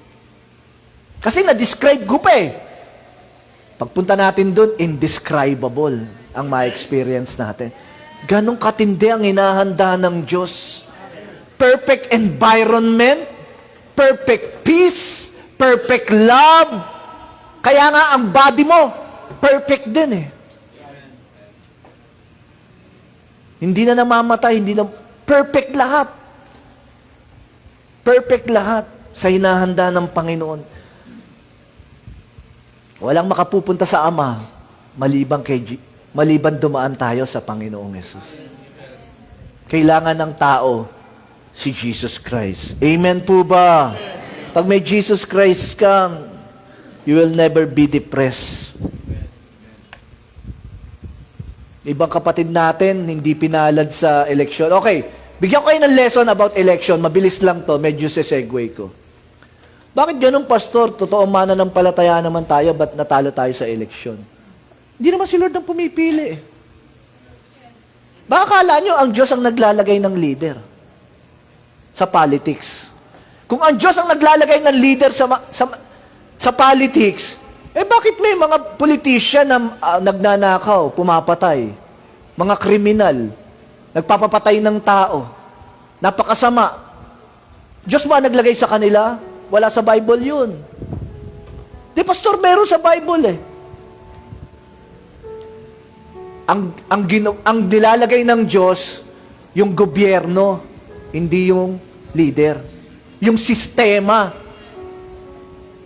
Kasi na-describe ko pa eh. Pagpunta natin doon, indescribable ang ma-experience natin. Ganong katindi ang hinahanda ng Diyos. Perfect environment, perfect peace, perfect love. Kaya nga ang body mo, perfect din eh. Hindi na namamatay, hindi na, perfect lahat. Perfect lahat sa hinahanda ng Panginoon. Walang makapupunta sa Ama, maliban dumaan tayo sa Panginoong Yesus. Kailangan ng tao, si Jesus Christ. Amen po ba? Pag may Jesus Christ kang, you will never be depressed. Ibang kapatid natin, hindi pinalad sa eleksyon. Okay, bigyan ko kayo ng lesson about election. Mabilis lang to, medyo sesegue ko. Bakit ganun, pastor? Totoo mananampalataya naman tayo, ba't natalo tayo sa eleksyon? Hindi naman si Lord ang pumipili eh. Baka akala nyo, ang Diyos ang naglalagay ng leader sa politics. Kung ang Diyos ang naglalagay ng leader sa politics, eh bakit may mga politician na nagnanakaw, pumapatay, mga kriminal, nagpapapatay ng tao, napakasama. Diyos ba naglagay sa kanila? Wala sa Bible yun. Di, pastor, meron sa Bible eh. Ang nilalagay ng Diyos, yung gobyerno, hindi yung leader. Yung sistema.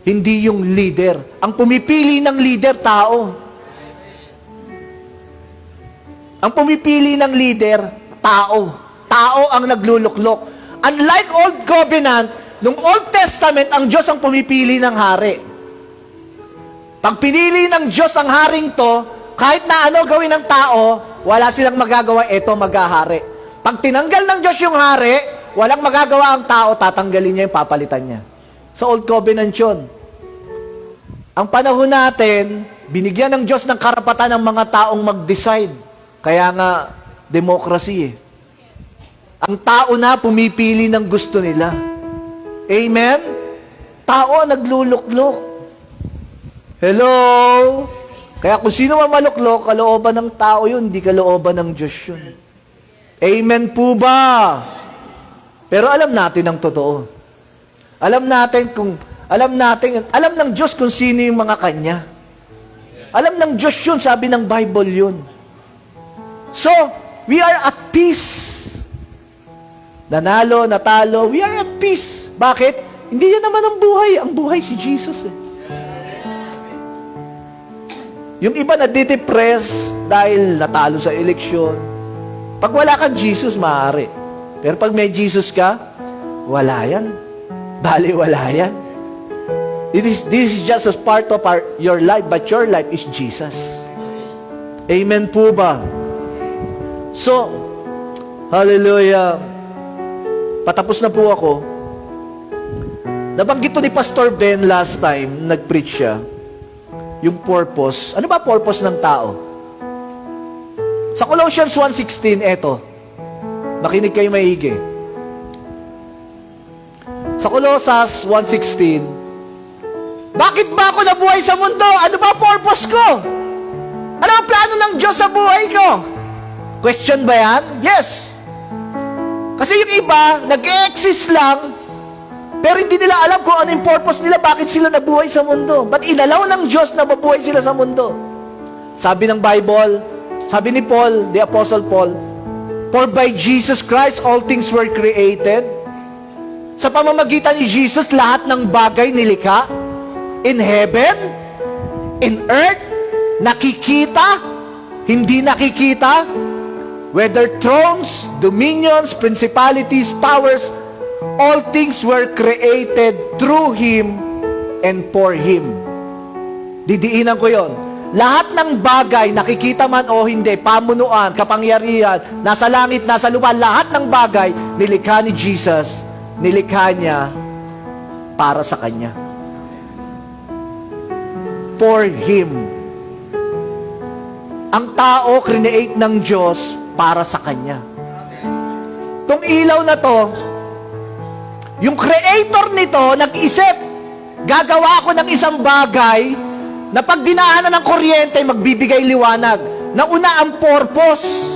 Hindi yung leader. Ang pumipili ng leader, tao. Ang pumipili ng leader, tao. Tao ang nagluluklok. Unlike Old Covenant, nung Old Testament, ang Diyos ang pumipili ng hari. Pag pinili ng Diyos ang haring to, kahit na ano gawin ng tao, wala silang magagawa, eto maghahari. Pag tinanggal ng Diyos yung hari, walang magagawa ang tao, tatanggalin niya yung papalitan niya. Sa Old Covenant yun. Ang panahon natin, binigyan ng Diyos ng karapatan ng mga taong mag-decide. Kaya nga, democracy eh. Ang tao na pumipili ng gusto nila. Amen? Tao ang nagluluklok. Hello? Kaya kung sino man maluklok, kalooban ng tao yun, hindi kalooban ng Diyos yun. Amen po ba? Pero alam natin ang totoo. Alam ng Diyos kung sino yung mga kanya. Alam ng Diyos yun, sabi ng Bible yun. So, we are at peace. Nanalo, natalo, we are at peace. Bakit? Hindi yan naman ang buhay. Ang buhay si Jesus eh. Yung iba nadidepress dahil natalo sa eleksyon. Pag wala kang Jesus, maaari. Pero pag may Jesus ka, wala yan. Bali, wala yan. This is just a part of your life, but your life is Jesus. Amen po ba? So, hallelujah. Patapos na po ako. Nabanggit to ni Pastor Ben last time, nag-preach siya. Yung purpose. Ano ba purpose ng tao? Sa Colossians 1:16, eto. Makinig kayo maigi. Sa Colossus 1:16, bakit ba ako nabuhay sa mundo? Ano ba purpose ko? Ano ang plano ng Diyos sa buhay ko? Question ba yan? Yes. Kasi yung iba, nag-exist lang, pero hindi nila alam kung ano yung purpose nila, bakit sila nabuhay sa mundo. But inalaw ng Diyos na mabuhay sila sa mundo. Sabi ng Bible, sabi ni Paul, the Apostle Paul, for by Jesus Christ all things were created. Sa pamamagitan ni Jesus, lahat ng bagay nilikha. In heaven, in earth, nakikita, hindi nakikita, whether thrones, dominions, principalities, powers, all things were created through Him and for Him. Didiinan ko yon. Lahat ng bagay, nakikita man o hindi, pamunuan, kapangyarihan, nasa langit, nasa lupa, lahat ng bagay, nilikha ni Jesus, nilikha niya para sa Kanya. For Him. Ang tao, create ng Diyos para sa Kanya. Itong ilaw na to, yung creator nito, nag-isip, gagawa ako ng isang bagay na pag dinaanan ng kuryente, magbibigay liwanag. Nauna ang purpose.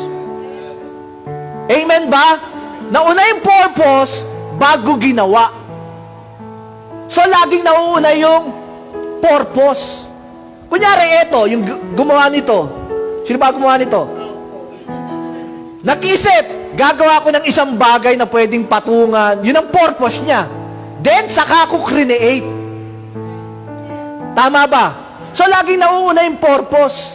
Amen ba? Nauna yung purpose, bago ginawa. So, laging nauuna yung purpose. Kunyari, ito, yung gumawa nito. Sino ba gumawa nito? Nag-isip, gagawa ko ng isang bagay na pwedeng patungan. Yun ang purpose niya. Then, saka ko create. Tama ba? So, laging nauuna yung purpose.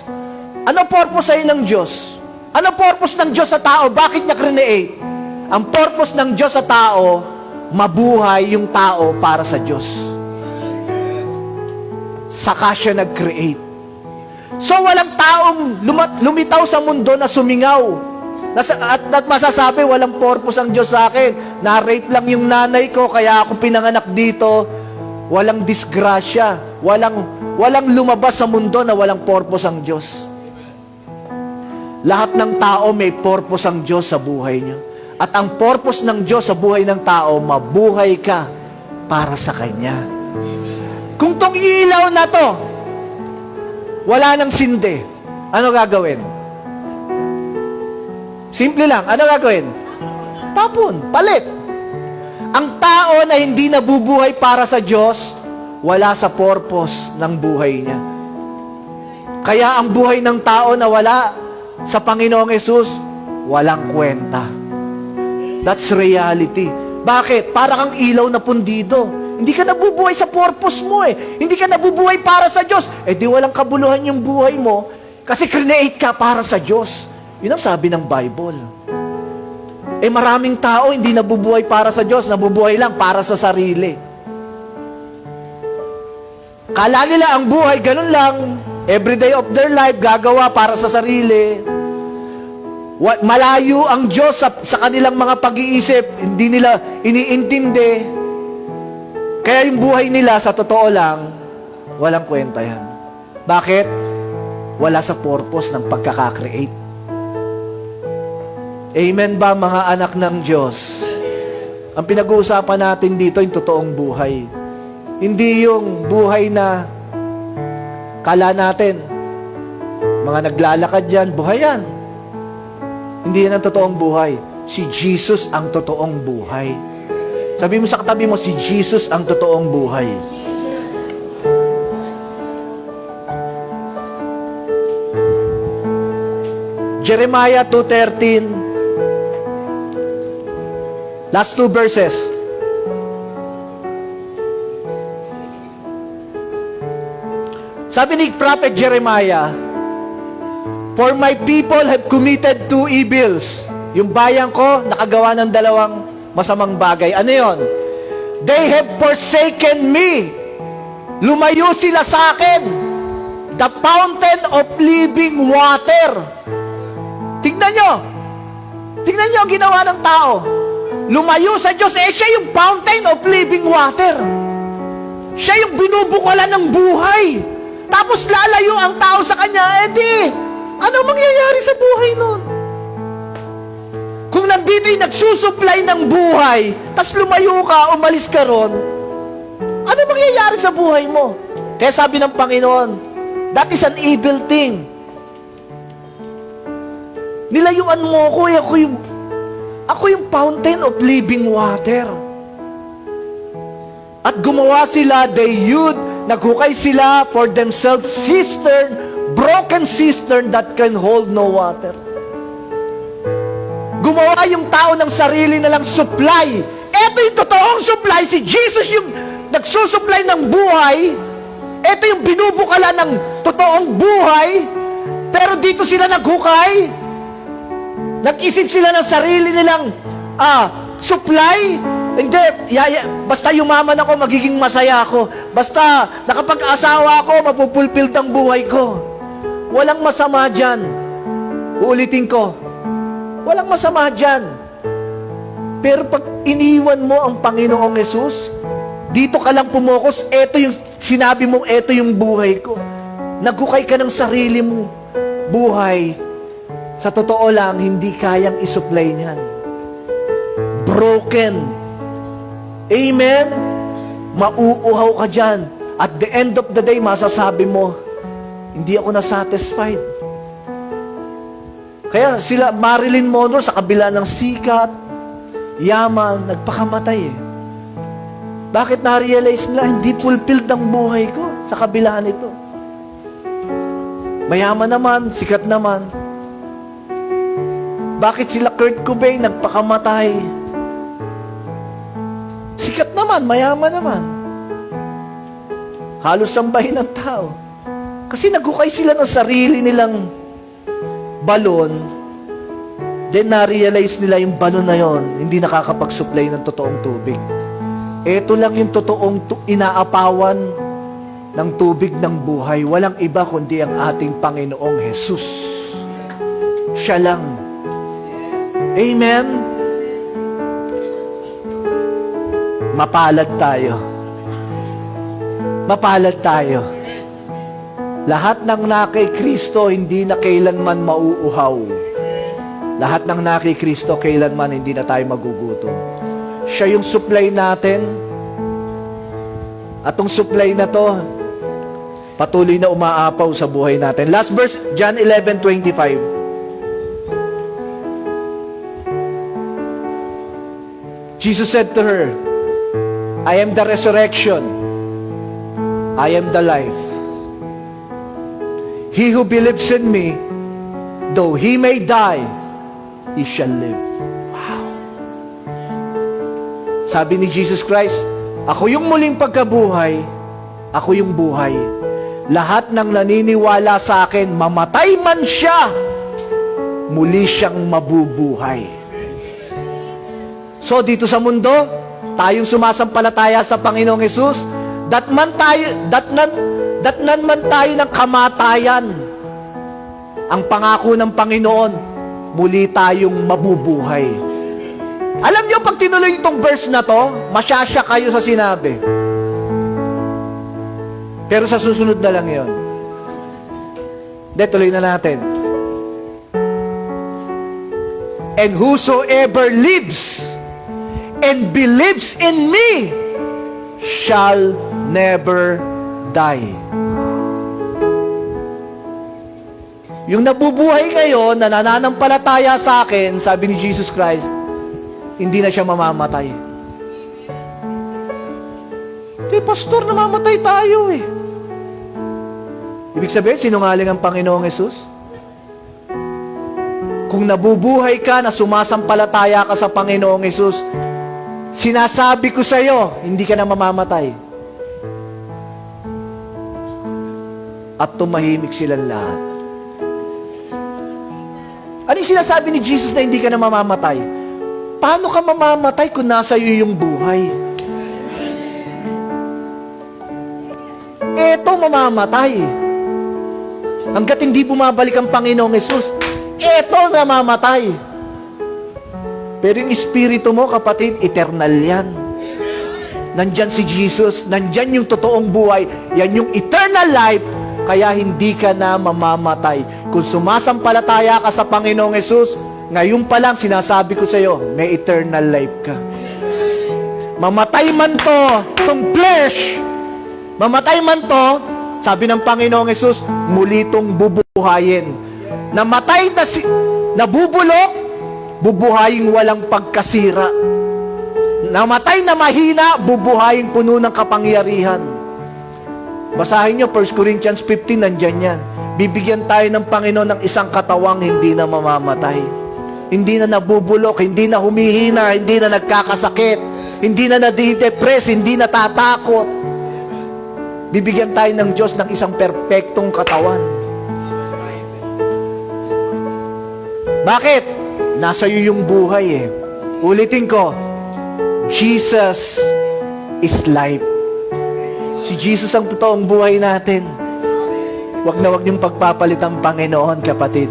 Ano purpose sa'yo ng Diyos? Ano purpose ng Diyos sa tao? Bakit niya create? Ang purpose ng Diyos sa tao, mabuhay yung tao para sa Diyos. Saka siya nag-create. So, walang taong lumitaw sa mundo na sumingaw. At masasabi, walang purpose ang Diyos sa akin. Na-rape lang yung nanay ko, kaya ako pinanganak dito. Walang disgrasya. Walang lumabas sa mundo na walang purpose ang Diyos. Lahat ng tao may purpose ang Diyos sa buhay niyo. At ang purpose ng Diyos sa buhay ng tao, mabuhay ka para sa Kanya. Kung tong ilaw na to, wala nang sindi, ano gagawin? Simple lang, ano gagawin? Tapon, palit. Ang tao na hindi nabubuhay para sa Diyos, wala sa purpose ng buhay niya. Kaya ang buhay ng tao na wala sa Panginoong Hesus, walang kwenta. That's reality. Bakit? Para kang ilaw na pundido. Hindi ka nabubuhay sa purpose mo eh. Hindi ka nabubuhay para sa Diyos. Eh di walang kabuluhan yung buhay mo kasi create ka para sa Diyos. Yun ang sabi ng Bible. Eh maraming tao hindi nabubuhay para sa Diyos, nabubuhay lang para sa sarili. Kala nila ang buhay ganun lang. Every day of their life gagawa para sa sarili. Malayo ang Diyos sa kanilang mga pag-iisip, hindi nila iniintindi. Kaya yung buhay nila, sa totoo lang, walang kwenta yan. Bakit? Wala sa purpose ng pagkakakreate. Amen ba mga anak ng Diyos? Ang pinag-uusapan natin dito, yung totoong buhay. Hindi yung buhay na kala natin, mga naglalakad dyan, buhay yan. Hindi yan ang totoong buhay. Si Jesus ang totoong buhay. Sabi mo sa katabi mo, si Jesus ang totoong buhay. Jeremiah 2:13. Last two verses. Sabi ni Prophet Jeremiah, "For my people have committed two evils." Yung bayan ko, nakagawa ng dalawang masamang bagay. Ano yon? "They have forsaken me." Lumayo sila sa akin. The fountain of living water. Tignan nyo. Tignan nyo ang ginawa ng tao. Lumayo sa Diyos. Eh, siya yung fountain of living water. Siya yung binubukalan ng buhay. Tapos lalayo ang tao sa kanya. Eh di, ano mangyayari sa buhay nun? Kung nandito yung nagsusupply ng buhay, tas lumayo ka, umalis ka ron, ano mangyayari sa buhay mo? Kaya sabi ng Panginoon, that is an evil thing. Nilayuan mo ko, ako yung fountain of living water. At gumawa sila, naghukay sila for themselves cistern, broken cistern that can hold no water. Gumawa yung tao ng sarili nilang supply. Ito yung totoong supply. Si Jesus yung nagsusupply ng buhay. Ito yung binubukala ng totoong buhay. Pero dito sila naghukay. Nag-isip sila ng sarili nilang supply. Hindi, basta yumaman ako, magiging masaya ako. Basta nakapag-asawa ako, mapupulpilled ang buhay ko. Walang masama dyan. Uulitin ko, walang masama dyan. Pero pag iniwan mo ang Panginoong Yesus, dito ka lang pumokus, eto yung sinabi mo, eto yung buhay ko. Naghukay ka ng sarili mo. Buhay, sa totoo lang, hindi kayang isupply niyan. Broken. Amen? Mauuhaw ka dyan. At the end of the day, masasabi mo, hindi ako na-satisfied. Kaya sila, Marilyn Monroe, sa kabila ng sikat, yaman, nagpakamatay eh. Bakit na-realize nila, hindi fulfilled ang buhay ko sa kabila nito? Mayaman naman, sikat naman. Bakit sila Kurt Cobain nagpakamatay? Sikat naman, mayaman naman. Halos sambahin ng tao. Kasi naghukay sila ng sarili nilang balon, then na-realize nila yung balon na yon hindi nakakapag-supply ng totoong tubig. Ito lang yung totoong inaapawan ng tubig ng buhay. Walang iba kundi ang ating Panginoong Jesus. Siya lang. Amen? Mapalad tayo. Mapalad tayo. Lahat ng nakay Kristo, hindi na kailanman mauuhaw. Lahat ng nakay Kristo, kailanman hindi na tayo magugutom. Siya yung supply natin. At tong supply na to, patuloy na umaapaw sa buhay natin. Last verse, John 11:25. Jesus said to her, I am the resurrection. I am the life. He who believes in me, though he may die, he shall live. Wow. Sabi ni Jesus Christ, Ako yung muling pagkabuhay, ako yung buhay. Lahat ng naniniwala sa akin, mamatay man siya, muli siyang mabubuhay. So dito sa mundo, tayong sumasampalataya sa Panginoong Hesus, datnan man tayo ng kamatayan. Ang pangako ng Panginoon, muli tayong mabubuhay. Alam niyo, pag tinuloy itong verse na to, masyasya kayo sa sinabi. Pero sa susunod na lang yon. Hindi, tuloy na natin. And whosoever lives and believes in me shall never die. Yung nabubuhay ngayon, na nananampalataya sa akin, sabi ni Jesus Christ, hindi na siya mamamatay. Pastor, namamatay tayo eh. Ibig sabihin, sinungaling ang Panginoong Hesus? Kung nabubuhay ka, na sumasampalataya ka sa Panginoong Hesus, sinasabi ko sa iyo, hindi ka na mamamatay. At tumahimik silang lahat. Ano yung sinasabi ni Jesus na hindi ka na mamamatay? Paano ka mamamatay kung nasa iyo yung buhay? Eto mamamatay. Hanggat hindi bumabalik ang Panginoong Hesus, eto namamatay. Pero yung espiritu mo, kapatid, eternal yan. Nandyan si Jesus, nandyan yung totoong buhay, yan yung eternal life, kaya hindi ka na mamamatay. Kung sumasampalataya ka sa Panginoong Hesus, ngayon pa lang sinasabi ko sa iyo, may eternal life ka. Mamatay man to, itong flesh, mamatay man to, sabi ng Panginoong Hesus, muli itong bubuhayin. Namatay na nabubulok, bubuhayin walang pagkasira. Namatay na mahina, bubuhayin puno ng kapangyarihan. Basahin nyo, 1 Corinthians 15, nandyan yan. Bibigyan tayo ng Panginoon ng isang katawang hindi na mamamatay. Hindi na nabubulok, hindi na humihina, hindi na nagkakasakit, hindi na nadidepress, hindi na tatakot. Bibigyan tayo ng Diyos ng isang perpektong katawan. Bakit? Nasa iyo yung buhay eh. Ulitin ko, Jesus is life. Si Jesus ang totoong buhay natin. Wag na wag niyong pagpapalit ang Panginoon, kapatid.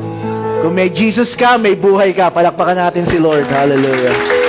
Kung may Jesus ka, may buhay ka. Palakpakan natin si Lord. Hallelujah.